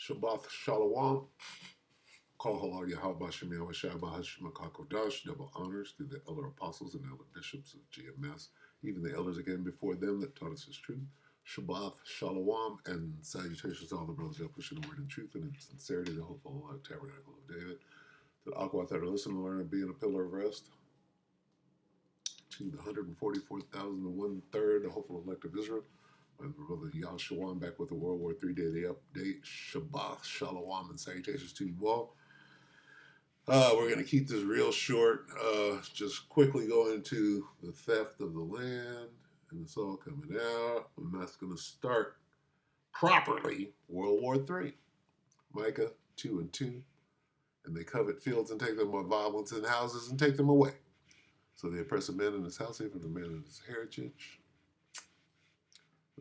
Shabbat Shalom. Call halal Yahweh Shem Yahweh Shabbat Hashem HaKadosh. Double honors to the elder apostles and elder bishops of GMS, even the elders again before them that taught us his truth. Shabbat Shalom and salutations to all the brothers who are pushing the word in truth and in sincerity, the hopeful tabernacle of David. To the Aquat that are listening and learn and being a pillar of rest. To the 144,001 third, the hopeful elect of Israel. My brother Yahshua back with the World War III Daily Update. Shabbat Shalom and salutations to you all. We're going to keep this real short. Just quickly go into the theft of the land, and it's all coming out. And that's going to start properly World War III. Micah 2 and 2. And they covet fields and take them by violence and houses and take them away. So they oppress a man in his house, even a man in his heritage.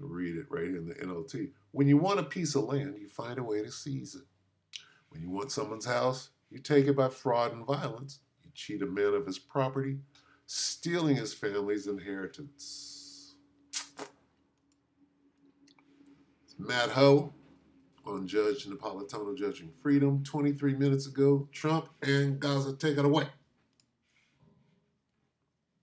I'll read it right in the NLT. When you want a piece of land, you find a way to seize it. When you want someone's house, you take it by fraud and violence. You cheat a man of his property, stealing his family's inheritance. It's Matt Ho on Judge Napolitano Judging Freedom. 23 minutes ago, Trump and Gaza, take it away.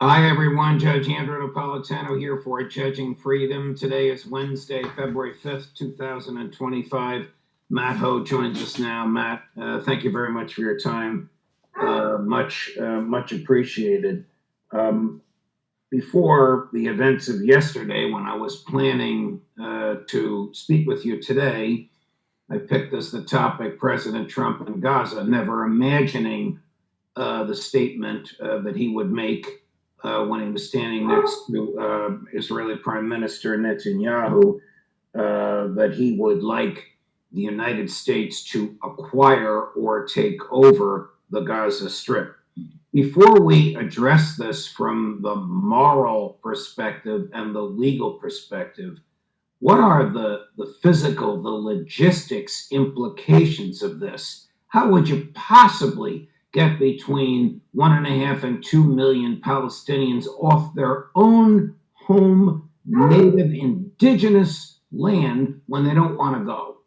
Hi, everyone. Judge Andrew Napolitano here for Judging Freedom. Today is Wednesday, February 5th, 2025. Matt Ho joins us now. Matt, thank you very much for your time. Much appreciated. Before the events of yesterday, when I was planning to speak with you today, I picked as the topic President Trump and Gaza, never imagining the statement that he would make when he was standing next to Israeli Prime Minister Netanyahu, that he would like the United States to acquire or take over the Gaza Strip. Before we address this from the moral perspective and the legal perspective, what are the physical, the logistics implications of this? How would you possibly get between 1.5 and 2 million Palestinians off their own home, native, indigenous land when they don't want to go?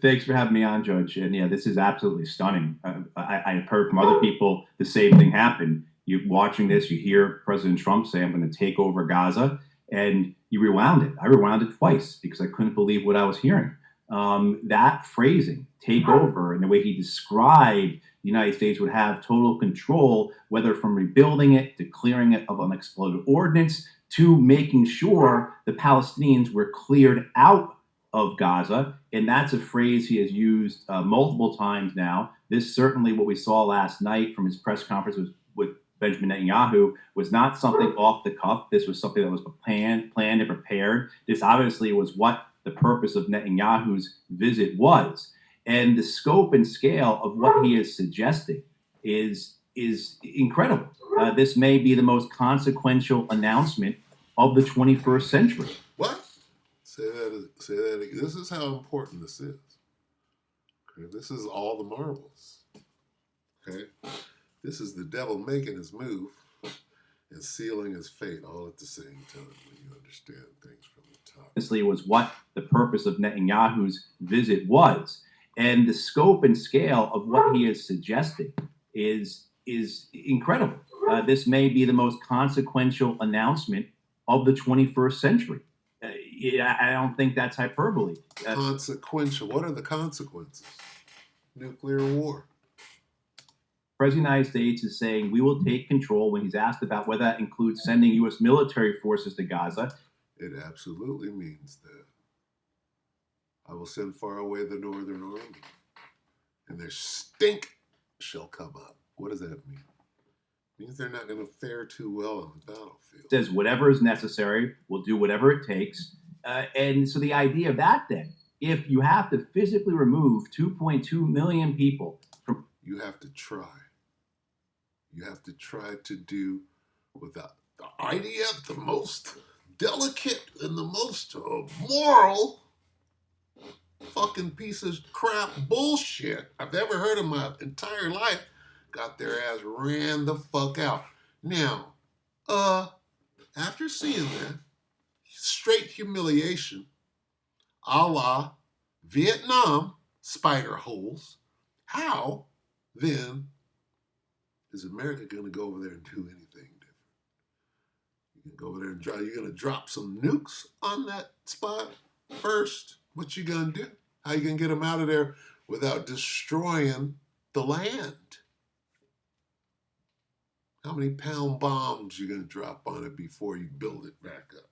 Thanks for having me on, Judge. And yeah, this is absolutely stunning. I've heard from other people the same thing happen. You watching this, you hear President Trump say, "I'm going to take over Gaza," and you rewound it. I rewound it twice because I couldn't believe what I was hearing. That phrasing, "take over," and the way he described the United States would have total control, whether from rebuilding it to clearing it of unexploded ordnance to making sure the Palestinians were cleared out of Gaza. And that's a phrase he has used multiple times now. This certainly what we saw last night from his press conference with Benjamin Netanyahu was not something off the cuff. This was something that was planned and prepared. This obviously was what the purpose of Netanyahu's visit was. And the scope and scale of what he is suggesting is incredible. This may be the most consequential announcement of the 21st century. What? Say that again. This is how important this is. Okay, this is all the marbles. Okay, this is the devil making his move and sealing his fate all at the same time. When you understand things from the top. Honestly, was what the purpose of Netanyahu's visit was. And the scope and scale of what he is suggesting is incredible. This may be the most consequential announcement of the 21st century. I don't think that's hyperbole. Consequential. What are the consequences? Nuclear war. The President of the United States is saying we will take control when he's asked about whether that includes sending U.S. military forces to Gaza. It absolutely means that. I will send far away the northern army, and their stink shall come up. What does that mean? It means they're not going to fare too well on the battlefield. It says whatever is necessary, we'll do whatever it takes. And so the idea of that then, if you have to physically remove 2.2 million people from... You have to try. You have to try to do without the idea of the most delicate and the most moral fucking piece of crap bullshit I've ever heard in my entire life. Got their ass ran the fuck out. Now, after seeing that, straight humiliation, a la Vietnam, spider holes. How, then, is America going to go over there and do anything different? You can go over there and you're going to drop some nukes on that spot first. What you going to do? How you going to get them out of there without destroying the land? How many pound bombs you going to drop on it before you build it back up?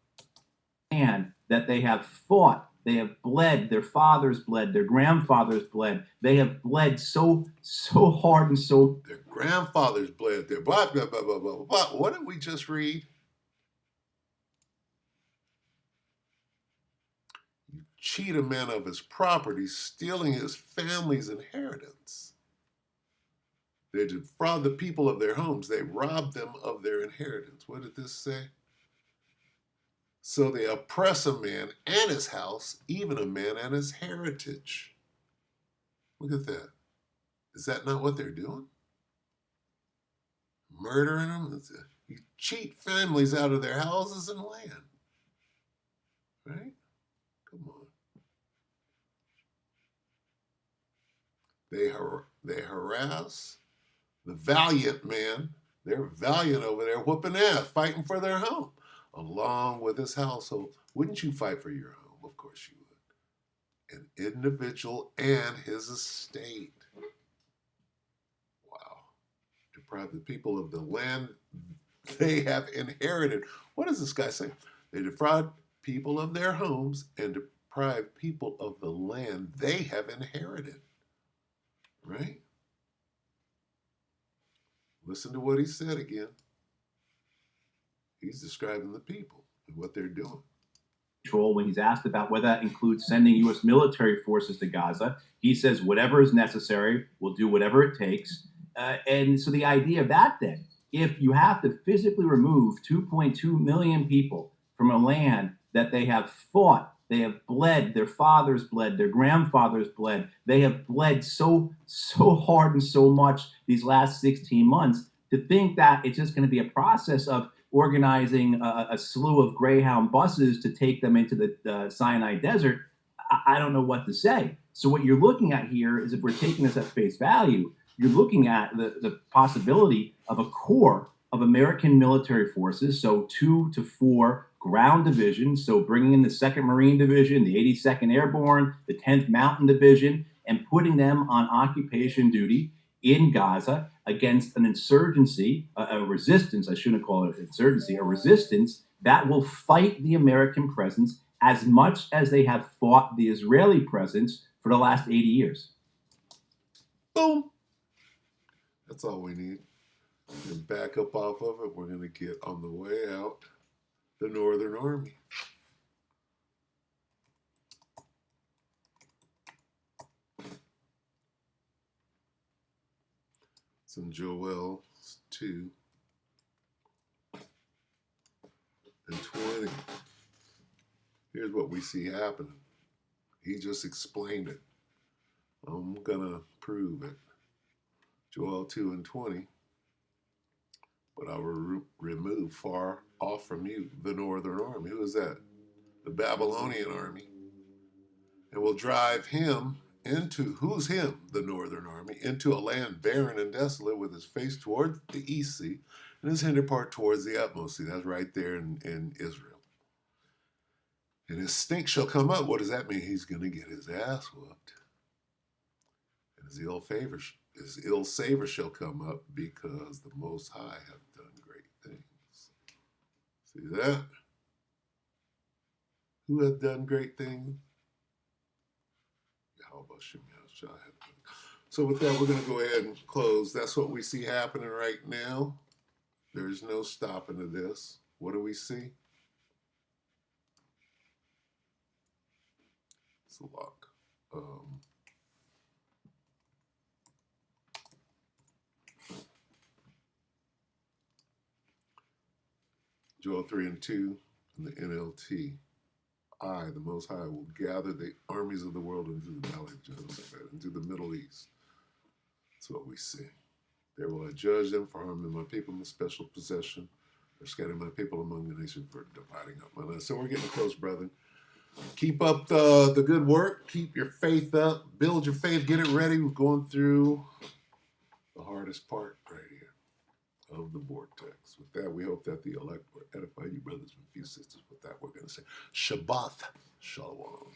And that they have fought, they have bled, their fathers bled, their grandfathers bled. They have bled so hard and so. Their grandfathers bled, their blah, blah, blah, blah, blah, blah. What did we just read? You cheat a man of his property, stealing his family's inheritance. They defraud the people of their homes. They rob them of their inheritance. What did this say? So they oppress a man and his house, even a man and his heritage. Look at that. Is that not what they're doing? Murdering them? You cheat families out of their houses and land. Right? Come on. They harass the valiant man. They're valiant over there, whooping ass, fighting for their home, along with his household. Wouldn't you fight for your home? Of course you would. An individual and his estate. Wow. Deprive the people of the land they have inherited. What does this guy say? They defraud people of their homes and deprive people of the land they have inherited. Right? Listen to what he said again. He's describing the people and what they're doing. When he's asked about whether that includes sending U.S. military forces to Gaza, he says whatever is necessary, we'll do whatever it takes. And so the idea of that then, if you have to physically remove 2.2 million people from a land that they have fought, they have bled, their fathers bled, their grandfathers bled, they have bled so hard and so much these last 16 months, to think that it's just going to be a process of organizing a slew of Greyhound buses to take them into the Sinai Desert, I don't know what to say. So what you're looking at here is, if we're taking this at face value, you're looking at the possibility of a core of American military forces, so 2 to 4 ground divisions, so bringing in the 2nd Marine Division, the 82nd Airborne, the 10th Mountain Division, and putting them on occupation duty in Gaza against an insurgency, a resistance, I shouldn't call it insurgency, a resistance that will fight the American presence as much as they have fought the Israeli presence for the last 80 years. Boom. That's all we need. And back up off of it, we're going to get on the way out the Northern Army. It's in Joel 2 and 20. Here's what we see happening. He just explained it. I'm going to prove it. Joel 2 and 20. But I will remove far off from you the Northern Army. Who is that? The Babylonian army. And will drive him into, who's him? The Northern Army, into a land barren and desolate, with his face toward the East Sea and his hinder part towards the utmost sea. That's right there in Israel. And his stink shall come up. What does that mean? He's going to get his ass whooped. And his ill savor shall come up, because the Most High have done great things. See that? Who hath done great things? So with that, we're going to go ahead and close. That's what we see happening right now. There's no stopping to this. What do we see? It's a lock. Joel 3 and 2 in the NLT. I, the Most High, will gather the armies of the world into the valley of Jehoshaphat, into the Middle East. That's what we see. There will I judge them for harming my people, my special possession, for scattering my people among the nations, for dividing up my land. So we're getting close, brethren. Keep up the good work. Keep your faith up. Build your faith. Get it ready. We're going through the hardest part right here of the vortex. With that, we hope that the elect will edify you, brothers and few sisters. With that, we're going to say Shabbat Shalom.